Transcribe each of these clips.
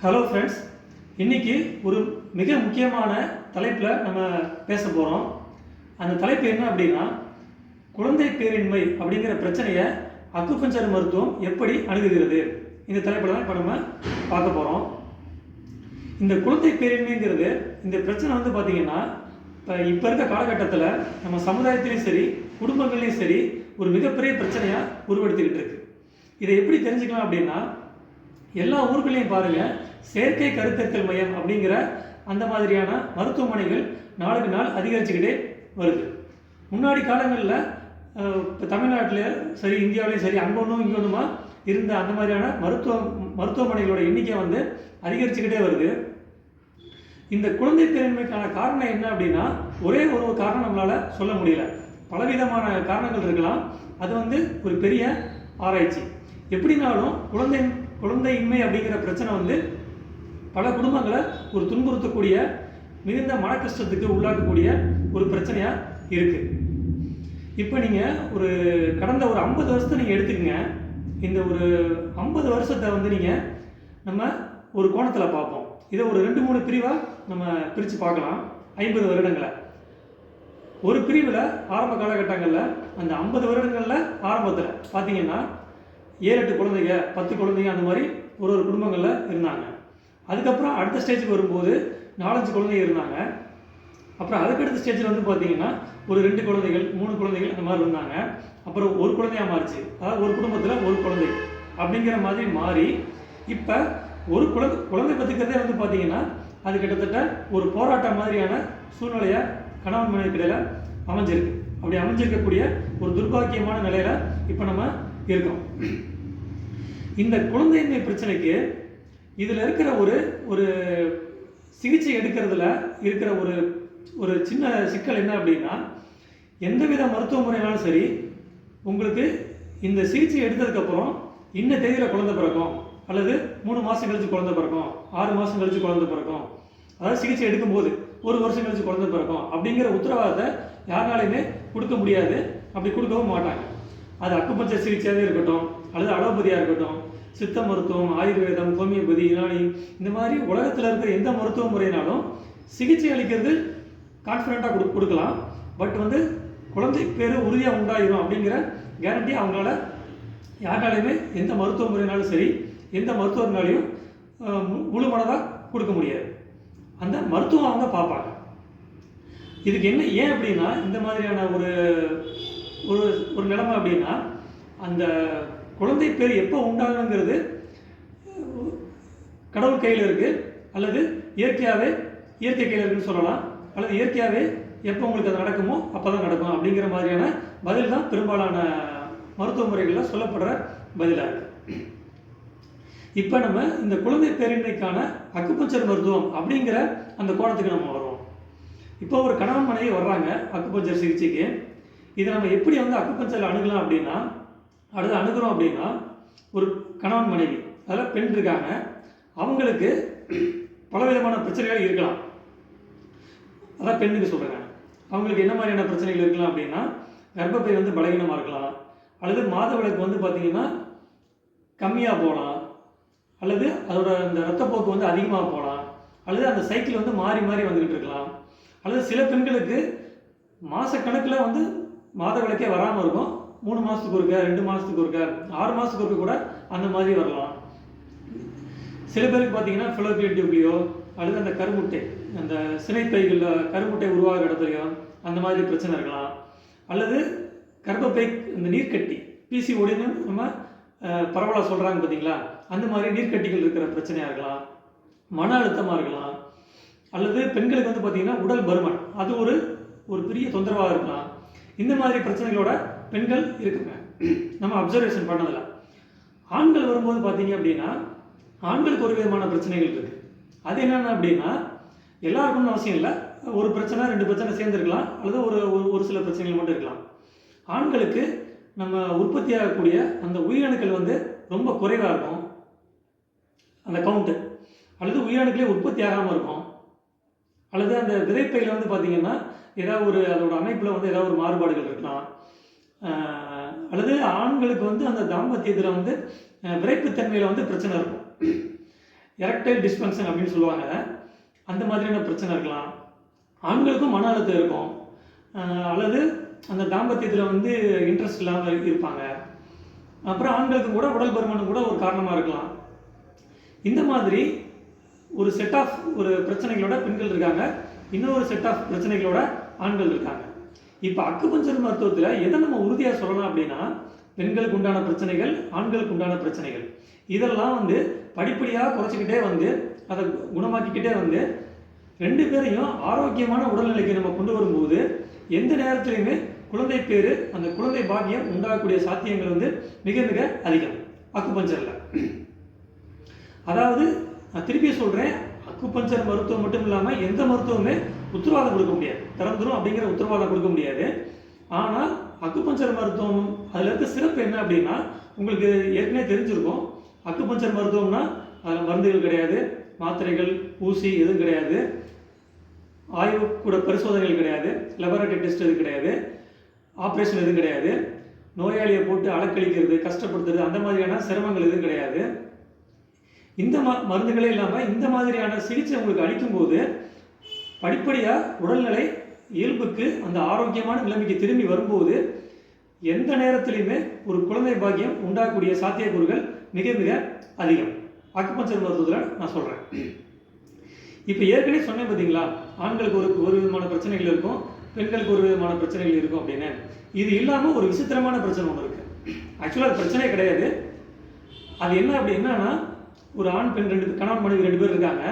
Hello friends, இன்றைக்கி ஒரு மிக முக்கியமான தலைப்பில் நம்ம பேச போகிறோம். அந்த தலைப்பு என்ன அப்படின்னா, குழந்தை பேரின்மை அப்படிங்கிற பிரச்சனையை அக்குபஞ்சர் மருத்துவம் எப்படி அணுகுகிறது. இந்த தலைப்பில் தான் இப்போ நம்ம பார்க்க போகிறோம். இந்த குழந்தை பேரின்மைங்கிறது இந்த பிரச்சனை வந்து பார்த்திங்கன்னா, இப்போ இருக்க காலகட்டத்தில் நம்ம சமுதாயத்திலையும் சரி குடும்பங்கள்லையும் சரி ஒரு மிகப்பெரிய பிரச்சனையாக உருவெடுத்துக்கிட்டு இருக்கு. இதை எப்படி தெரிஞ்சுக்கலாம் அப்படின்னா, எல்லா ஊர்களையும் பாருங்கள், செயற்கை கருத்தரித்தல் மையம் அப்படிங்கிற அந்த மாதிரியான மருத்துவமனைகள் நாளுக்கு நாள் அதிகரிச்சுக்கிட்டே வருது. முன்னாடி காலங்களில் இப்போ தமிழ்நாட்டில் சரி இந்தியாவிலையும் சரி அங்கே ஒன்றும் இங்கே ஒன்றுமா இருந்த அந்த மாதிரியான மருத்துவமனைகளோட எண்ணிக்கை வந்து அதிகரிச்சுக்கிட்டே வருது. இந்த குழந்தை பேரின்மைக்கான காரணம் என்ன அப்படின்னா, ஒரே ஒரு காரணம் நம்மளால் சொல்ல முடியல. பலவிதமான காரணங்கள் இருக்கலாம். அது வந்து ஒரு பெரிய ஆராய்ச்சி. எப்படினாலும் குழந்தையின்மை அப்படிங்கிற பிரச்சனை வந்து பல குடும்பங்களை ஒரு துன்புறுத்தக்கூடிய, மிகுந்த மன கஷ்டத்துக்கு உள்ளாக்கக்கூடிய ஒரு பிரச்சனையாக இருக்குது. இப்போ நீங்கள் கடந்த ஒரு 50 வருஷத்தை நீங்கள் எடுத்துக்கங்க. இந்த ஒரு 50 வருஷத்தை வந்து நம்ம ஒரு கோணத்தில் பார்ப்போம். இதை ஒரு 2-3 பிரிவாக நம்ம பிரித்து பார்க்கலாம். 50 வருடங்களை ஒரு பிரிவில் ஆரம்ப காலகட்டங்களில், அந்த 50 வருடங்களில் ஆரம்பத்தில் பார்த்தீங்கன்னா 7-8 குழந்தைங்க, 10 குழந்தைங்க, அந்த மாதிரி ஒரு குடும்பங்களில் இருந்தாங்க. அதுக்கப்புறம் அடுத்த ஸ்டேஜுக்கு வரும்போது 4-5 குழந்தைங்க இருந்தாங்க. அப்புறம் அதுக்கடுத்த ஸ்டேஜில் வந்து பார்த்தீங்கன்னா ஒரு 2 குழந்தைகள், 3 குழந்தைகள் அந்த மாதிரி இருந்தாங்க. அப்புறம் ஒரு குழந்தையாக மாறிச்சு. அதாவது ஒரு குடும்பத்தில் ஒரு குழந்தை அப்படிங்கிற மாதிரி மாறி இப்போ ஒரு குழந்தை பற்றிக்கிறதே வந்து பார்த்தீங்கன்னா அது கிட்டத்தட்ட ஒரு போராட்டம் மாதிரியான சூழ்நிலையாக கணவன் மனைவிக்கு இடையில் அமைஞ்சிருக்கு. அப்படி அமைஞ்சிருக்கக்கூடிய ஒரு துர்பாக்கியமான நிலையில் இப்போ நம்ம இருக்கோம். இந்த குழந்தையின்மை பிரச்சனைக்கு இதில் இருக்கிற ஒரு சிகிச்சை எடுக்கிறதுல இருக்கிற ஒரு சின்ன சிக்கல் என்ன அப்படின்னா, எந்தவித மருத்துவ முறைனாலும் சரி, உங்களுக்கு இந்த சிகிச்சை எடுத்ததுக்கப்புறம் இன்ன தேதியில் குழந்தை பிறக்கும், அல்லது 3 மாதம் கழிச்சு குழந்தை பிறக்கும், 6 மாதம் கழிச்சு குழந்தை பிறக்கும், அதாவது சிகிச்சை எடுக்கும்போது 1 வருஷம் கழிச்சு குழந்தை பிறக்கும் அப்படிங்கிற உத்தரவாதத்தை யாராலையுமே கொடுக்க முடியாது. அப்படி கொடுக்கவும் மாட்டாங்க. அது அக்குபஞ்சர் சிகிச்சையாகவே இருக்கட்டும், அல்லது அலோபதியாக இருக்கட்டும், சித்த மருத்துவம், ஆயுர்வேதம், ஹோமியோபதி, யுனானி, இந்த மாதிரி உலகத்தில் இருக்கிற எந்த மருத்துவ முறையினாலும் சிகிச்சை அளிக்கிறது கான்ஃபிடண்ட்டாக கொடுக்கலாம். பட் வந்து குழந்தை பேர் உறுதியாக உண்டாயிரும் அப்படிங்கிற கேரண்டி அவங்களால யாராலையுமே எந்த மருத்துவ முறையினாலும் சரி, எந்த மருத்துவர்னாலையும் முழு மனதாக கொடுக்க முடியாது. அந்த மருத்துவம் அவங்க பார்ப்பாங்க. இதுக்கு ஏன் அப்படின்னா, இந்த மாதிரியான ஒரு நிலைமை அப்படின்னா, அந்த குழந்தை பேர் எப்போ உண்டாகுங்கிறது கடவுள் கையில் இருக்குது, அல்லது இயற்கை கையில் இருக்குன்னு சொல்லலாம், அல்லது இயற்கையாகவே எப்போ உங்களுக்கு அது நடக்குமோ அப்போ தான் நடக்கும் அப்படிங்கிற மாதிரியான பதில் தான் பெரும்பாலான மருத்துவ முறைகளில் சொல்லப்படுற பதிலாக இருக்குது. இப்போ நம்ம இந்த குழந்தை பேரின்மைக்கான அக்குபஞ்சர் மருத்துவம் அப்படிங்கிற அந்த கோணத்துக்கு நம்ம வருவோம். இப்போ ஒரு கணவன் மனைவி வர்றாங்க அக்குபஞ்சர் சிகிச்சைக்கு. இதை நம்ம எப்படி வந்து அக்குபஞ்சரில் அணுகலாம் அப்படின்னா, அணுகிறோம் அப்படின்னா, ஒரு கணவன் மனைவி, அதில் பெண் இருக்காங்க, அவங்களுக்கு பலவிதமான பிரச்சனைகள் இருக்கலாம். அதான் பெண்ணுக்கு சொல்கிறேங்க. அவங்களுக்கு என்ன மாதிரியான பிரச்சனைகள் இருக்கலாம் அப்படின்னா, கர்ப்பப்பை வந்து பலவீனமாக இருக்கலாம், அல்லது மாதவிலக்கு வந்து பார்த்திங்கன்னா கம்மியாக போகலாம், அல்லது அதோட அந்த ரத்தப்போக்கு வந்து அதிகமாக போகலாம், அல்லது அந்த சைக்கிள் வந்து மாறி மாறி வந்துக்கிட்டு இருக்கலாம், அல்லது சில பெண்களுக்கு மாதக்கணக்கில் வந்து மாதவிலக்கே வராமல் இருக்கும். 3 மாதத்துக்கு ஒருக்க, 2 மாதத்துக்கு ஒருக்க, 6 மாதத்துக்கு ஒருக்க கூட அந்த மாதிரி வரலாம். சில பேருக்கு பார்த்தீங்கன்னா ஃபிலோபியன் டியூப்லையோ, அல்லது அந்த கருமுட்டை, அந்த சினைப்பைகளில் கருமுட்டை உருவாகிற இடத்துலையோ அந்த மாதிரி பிரச்சனை இருக்கலாம். அல்லது கர்ப்பப்பை இந்த நீர்க்கட்டி, பிசிஓடின்னு நம்ம பரவலாக சொல்கிறாங்க பார்த்தீங்களா, அந்த மாதிரி நீர்க்கட்டிகள் இருக்கிற பிரச்சனையாக இருக்கலாம். மன அழுத்தமாக இருக்கலாம். அல்லது பெண்களுக்கு வந்து பார்த்திங்கன்னா உடல் பருமன், அது ஒரு பெரிய தொந்தரவாக இருக்கலாம். இந்த மாதிரி பிரச்சனைகளோட பெண்கள் இருக்குங்க, நம்ம அப்சர்வேஷன் பண்ணதில்லை. ஆண்கள் வரும்போது பார்த்தீங்க அப்படின்னா, ஆண்களுக்கு ஒரு விதமான பிரச்சனைகள் இருக்குது. அது என்னென்ன அப்படின்னா, எல்லாருக்கும்னு அவசியம் இல்லை, ஒரு பிரச்சனை 2 பிரச்சனை சேர்ந்துருக்கலாம், அல்லது ஒரு சில பிரச்சனைகள் மட்டும் இருக்கலாம். ஆண்களுக்கு நம்ம உற்பத்தி ஆகக்கூடிய அந்த உயிரணுக்கள் வந்து ரொம்ப குறைவாக இருக்கும், அந்த கவுண்ட்டு, அல்லது உயிரணுக்களே உற்பத்தி ஆகாமல் இருக்கும், அல்லது அந்த விதைப்பையில் வந்து பார்த்திங்கன்னா ஏதாவது அதோட அமைப்பில் வந்து ஏதாவது ஒரு மாறுபாடுகள் இருக்கலாம், அல்லது ஆண்களுக்கு வந்து அந்த தாம்பத்தியத்தில் வந்து விரைப்புத்தன்மையில் வந்து பிரச்சனை இருக்கும். எரக்டைல் டிஸ்ஃபங்க்ஷன் அப்படின்னு சொல்லுவாங்க. அந்த மாதிரியான பிரச்சனை இருக்கலாம். ஆண்களுக்கும் மன அழுத்தம் இருக்கும். அல்லது அந்த தாம்பத்தியத்தில் வந்து இன்ட்ரெஸ்ட் இல்லாமல் இருப்பாங்க. அப்புறம் ஆண்களுக்கு கூட உடல் பருமன் கூட ஒரு காரணமாக இருக்கலாம். இந்த மாதிரி ஒரு செட் ஆஃப் ஒரு பிரச்சனைகளோட பெண்கள் இருக்காங்க, இன்னொரு செட் ஆஃப் பிரச்சனைகளோட ஆண்கள் இருக்காங்க. இப்போ அக்குபஞ்சர் மருத்துவத்தில் எதை நம்ம உறுதியாக சொல்லலாம் அப்படின்னா, பெண்களுக்கு உண்டான பிரச்சனைகள், ஆண்களுக்கு உண்டான பிரச்சனைகள், இதெல்லாம் வந்து படிப்படியாக குறைச்சிக்கிட்டே வந்து அதை குணமாக்கிக்கிட்டே வந்து 2 பேரையும் ஆரோக்கியமான உடல்நிலைக்கு நம்ம கொண்டு வரும்போது எந்த நேரத்திலையுமே குழந்தை பேரு, அந்த குழந்தை பாக்கியம் உண்டாகக்கூடிய சாத்தியங்கள் வந்து மிக மிக அதிகம் அக்குபஞ்சரில். அதாவது நான் திருப்பி சொல்கிறேன், அக்குபஞ்சர் மருத்துவம் மட்டும் இல்லாமல் எந்த மருத்துவமே உத்தரவாதம் கொடுக்க முடியாது, திறந்துரும் அப்படிங்கிற உத்தரவாதம் கொடுக்க முடியாது. ஆனால் அக்குபஞ்சர் மருத்துவம் அதில் இருக்க சிறப்பு என்ன அப்படின்னா, உங்களுக்கு ஏற்கனவே தெரிஞ்சிருக்கும். அக்குபஞ்சர் மருத்துவம்னா அதில் மருந்துகள் கிடையாது, மாத்திரைகள், ஊசி எதுவும் கிடையாது, ஆய்வு கூட பரிசோதனைகள் கிடையாது, லெபரட்டரி டெஸ்ட் எதுவும் கிடையாது, ஆப்ரேஷன் எதுவும் கிடையாது, நோயாளியை போட்டு அலக்கழிக்கிறது, கஷ்டப்படுத்துறது, அந்த மாதிரியான சிரமங்கள் எதுவும் கிடையாது. இந்த மருந்துகளே இல்லாமல் இந்த மாதிரியான சிகிச்சை உங்களுக்கு அளிக்கும்போது படிப்படியாக உடல்நிலை இயல்புக்கு, அந்த ஆரோக்கியமான நிலைமைக்கு திரும்பி வரும்போது எந்த நேரத்திலையுமே ஒரு குழந்தை பாக்கியம் உண்டாகக்கூடிய சாத்தியக்கூறுகள் மிக மிக அதிகம் அக்குபஞ்சர் மருத்துவத்தில் நான் சொல்கிறேன். இப்போ ஏற்கனவே சொன்னேன் பார்த்தீங்களா, ஆண்களுக்கு ஒரு விதமான பிரச்சனைகள் இருக்கும், பெண்களுக்கு ஒரு விதமான பிரச்சனைகள் இருக்கும் அப்படின்னு. இது இல்லாமல் ஒரு விசித்திரமான பிரச்சனை ஒன்று இருக்குது. ஆக்சுவலாக அது பிரச்சனையே கிடையாது. அது என்ன என்னன்னா, ஒரு ஆண் பெண் கணவன் மனைவி 2 பேர் இருக்காங்க.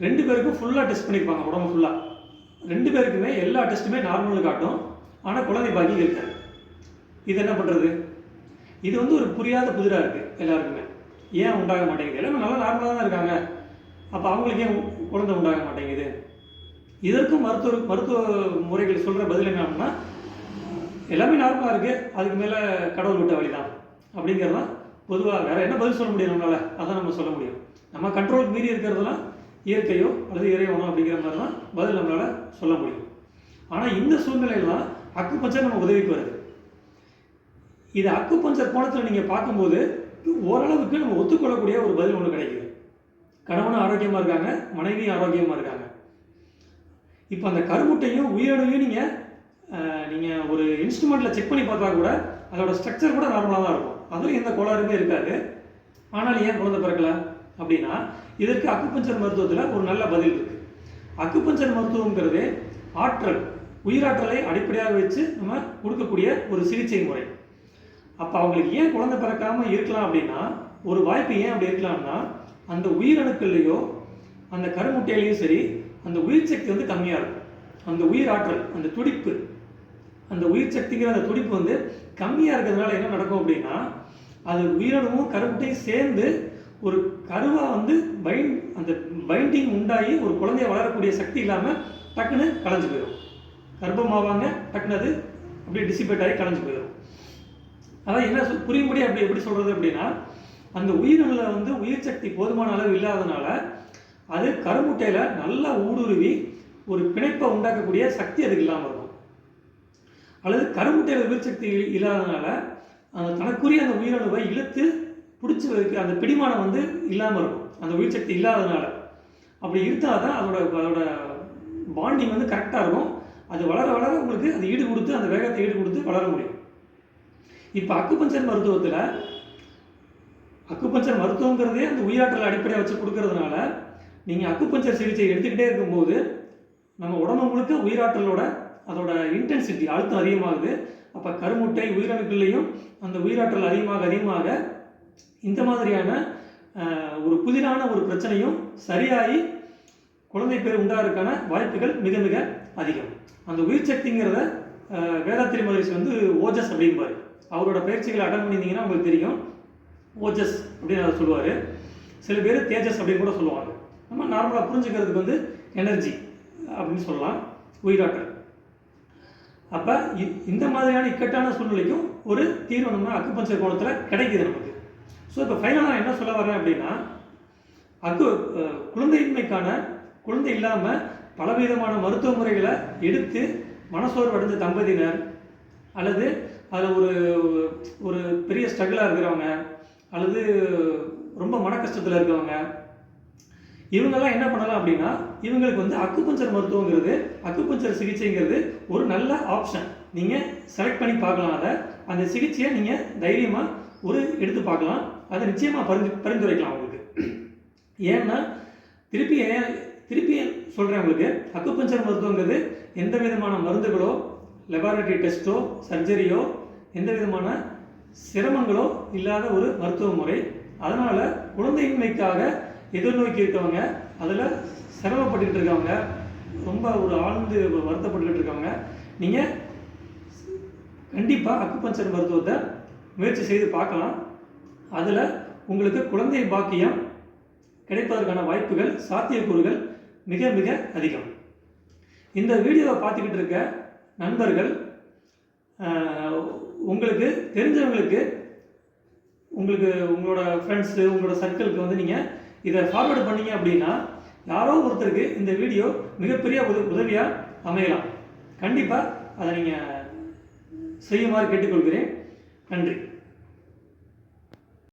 2 பேருக்கும் ஃபுல்லாக டெஸ்ட் பண்ணியிருப்பாங்க, உடம்பு ஃபுல்லாக. 2 பேருக்குமே எல்லா டெஸ்ட்டுமே நார்மலுக்கு காட்டும், ஆனால் குழந்தை பாக்கியம் இருக்காது. இது என்ன பண்ணுறது? இது வந்து ஒரு புரியாத புதிராக இருக்குது எல்லாருக்குமே. ஏன் உண்டாக மாட்டேங்குது? எல்லாமே நல்லா நார்மலாக தான் இருக்காங்க, அப்போ அவங்களுக்கு ஏன் குழந்தை உண்டாக மாட்டேங்குது? இதற்கும் மருத்துவ முறைகள் சொல்கிற பதில் என்ன அப்படின்னா, எல்லாமே நார்மலாக இருக்குது, அதுக்கு மேலே கடவுள் விட்ட வழி தான் அப்படிங்கிறது தான் பொதுவாக. வேறு என்ன பதில் சொல்ல முடியும் நம்மளால்? அதான் நம்ம சொல்ல முடியும். நம்ம கண்ட்ரோலுக்கு மீறி இருக்கிறதெல்லாம் இயற்கையோ அல்லது இறைவனோ அப்படிங்கிற மாதிரி தான் பதில் நம்மளால் சொல்ல முடியும். ஆனால் இந்த சூழ்நிலையில் தான் அக்குபஞ்சர் நம்ம உதவிக்கு வருது. இது அக்குபஞ்சர் கோணத்தில் நீங்கள் பார்க்கும்போது ஓரளவுக்கு நம்ம ஒத்துக்கொள்ளக்கூடிய ஒரு பதில் ஒன்று கிடைக்குது. கணவனும் ஆரோக்கியமாக இருக்காங்க, மனைவியும் ஆரோக்கியமாக இருக்காங்க. இப்போ அந்த கருமுட்டையும் உயிரணுவையும் நீங்கள் ஒரு இன்ஸ்ட்ருமெண்ட்டில் செக் பண்ணி பார்த்தா கூட அதோட ஸ்ட்ரக்சர் கூட நார்மலாக தான் இருக்கும், அதில் எந்த கோளாறுமே இருக்காது. ஆனால் ஏன் குழந்தை பிறக்கல அப்படின்னா, இதற்கு அக்குபஞ்சர் மருத்துவத்தில் ஒரு நல்ல பதில் இருக்குது. அக்குபஞ்சர் மருத்துவங்கிறது ஆற்றல், உயிராற்றலை அடிப்படையாக வச்சு நம்ம கொடுக்கக்கூடிய ஒரு சிகிச்சை முறை. அப்போ அவங்களுக்கு ஏன் குழந்தை பிறக்காமல் இருக்கலாம் அப்படின்னா, ஒரு வாய்ப்பு ஏன் அப்படி இருக்கலாம்னா, அந்த உயிரணுக்கள்லையோ அந்த கருமுட்டையிலையும் சரி அந்த உயிர் சக்தி வந்து கம்மியாக இருக்கும். அந்த உயிர் ஆற்றல், அந்த துடிப்பு, அந்த உயிர் சக்திங்கிற அந்த துடிப்பு வந்து கம்மியாக இருக்கிறதுனால என்ன நடக்கும் அப்படின்னா, அது உயிரணுவும் கருமுட்டையும் சேர்ந்து ஒரு கருவாக வந்து அந்த பைண்டிங் உண்டாகி ஒரு குழந்தைய வளரக்கூடிய சக்தி இல்லாமல் டக்குன்னு கலைஞ்சு போயிடும். கர்ப்பமாவாங்க, டக்குன்னு அது அப்படியே டிசிபேட் ஆகி கலைஞ்சு போயிடும். அதான் என்ன புரியும்படி எப்படி சொல்கிறது அப்படின்னா, அந்த உயிரணுல வந்து உயிர் சக்தி போதுமான அளவு இல்லாதனால அது கருமுட்டையில் நல்லா ஊடுருவி ஒரு பிணைப்பை உண்டாக்கக்கூடிய சக்தி அதுக்கு இல்லாமல் இருக்கும். அல்லது கருமுட்டையில் உயிர் சக்தி இல்லாதனால தனக்குரிய அந்த உயிரணுவை இழுத்து பிடிச்சி வைக்க அந்த பிடிமானம் வந்து இல்லாமல் இருக்கும், அந்த உயிர் சக்தி இல்லாதனால. அப்படி இருந்தால் தான் அதோட பாண்டிங் வந்து கரெக்டாக இருக்கும். அது வளர வளர உங்களுக்கு அது ஈடு கொடுத்து, அந்த வேகத்தை ஈடு கொடுத்து வளர முடியும். இப்போ அக்குபஞ்சர் மருத்துவங்கிறதே அந்த உயிராற்றலை அடிப்படையாக வச்சு கொடுக்கறதுனால நீங்கள் அக்குபஞ்சர் சிகிச்சை எடுத்துக்கிட்டே இருக்கும்போது நம்ம உடம்பு முழுக்க உயிராற்றலோட அதோட இன்டென்சிட்டி, அழுத்தம் அதிகமாகுது. அப்போ கருமுட்டை உயிரணுக்கள்லையும் அந்த உயிராற்றல் அதிகமாக இந்த மாதிரியான ஒரு புதிரான ஒரு பிரச்சனையும் சரியாகி குழந்தை பேர் உண்டாகிறதுக்கான வாய்ப்புகள் மிக மிக அதிகம். அந்த உயிர் சக்திங்கிறத வேதாத்திரி மகரிஷி வந்து ஓஜஸ் அப்படிம்பாரு. அவரோட பயிற்சிகளை அட்டன் பண்ணியிருந்தீங்கன்னா உங்களுக்கு தெரியும். ஓஜஸ் அப்படின்னு அதை சொல்லுவார். சில பேர் தேஜஸ் அப்படின்னு கூட சொல்லுவாங்க. நம்ம நார்மலாக புரிஞ்சுக்கிறதுக்கு வந்து எனர்ஜி அப்படின்னு சொல்லலாம், உயிராற்றல். அப்போ இந்த மாதிரியான இக்கட்டான சூழ்நிலைக்கும் ஒரு தீர்வு நம்ம அக்குபஞ்சர் கோணத்தில் கிடைக்குது நமக்கு. ஸோ இப்போ ஃபைனலாக என்ன சொல்ல வரேன் அப்படின்னா, குழந்தையின்மைக்கான, குழந்தை இல்லாமல் பலவிதமான மருத்துவ முறைகளை எடுத்து மனசோர்வு அடைஞ்ச தம்பதியினர், அல்லது அதில் ஒரு பெரிய ஸ்ட்ரகிளாக இருக்கிறவங்க, அல்லது ரொம்ப மன கஷ்டத்தில் இருக்கிறவங்க, இவங்கெல்லாம் என்ன பண்ணலாம் அப்படின்னா, இவங்களுக்கு வந்து அக்குபஞ்சர் மருத்துவங்கிறது, அக்குபஞ்சர் சிகிச்சைங்கிறது ஒரு நல்ல ஆப்ஷன். நீங்கள் செலக்ட் பண்ணி பார்க்கலாம். அந்த சிகிச்சையை நீங்கள் தைரியமாக எடுத்து பார்க்கலாம். அதை நிச்சயமாக பரிந்துரைக்கலாம் உங்களுக்கு. ஏன்னா திருப்பி சொல்கிறேன் உங்களுக்கு, அக்குபஞ்சர் மருத்துவங்கிறது எந்த விதமான மருந்துகளோ, லெபார்டரி டெஸ்ட்டோ, சர்ஜரியோ, எந்த விதமான சிரமங்களோ இல்லாத ஒரு மருத்துவ முறை. அதனால் குழந்தையின்மைக்காக எதிர்நோக்கி இருக்கவங்க, அதில் சிரமப்பட்டுக்கிட்டு இருக்கவங்க, ரொம்ப ஆழ்ந்து வருத்தப்பட்டுக்கிட்டு இருக்கவங்க, நீங்கள் கண்டிப்பாக அக்குபஞ்சர் மருத்துவத்தை முயற்சி செய்து பார்க்கலாம். அதில் உங்களுக்கு குழந்தை பாக்கியம் கிடைப்பதற்கான வாய்ப்புகள், சாத்தியக்கூறுகள் மிக மிக அதிகம். இந்த வீடியோவை பார்த்துக்கிட்டு இருக்க நண்பர்கள், உங்களுக்கு தெரிஞ்சவங்களுக்கு, உங்களோட ஃப்ரெண்ட்ஸு, உங்களோட சர்க்கிளுக்கு வந்து நீங்கள் இதை ஃபார்வர்டு பண்ணீங்க அப்படின்னா, யாரோ ஒருத்தருக்கு இந்த வீடியோ மிகப்பெரிய உதவியாக அமையலாம். கண்டிப்பாக அதை நீங்கள் செய்யுமாறு கேட்டுக்கொள்கிறேன். நன்றி.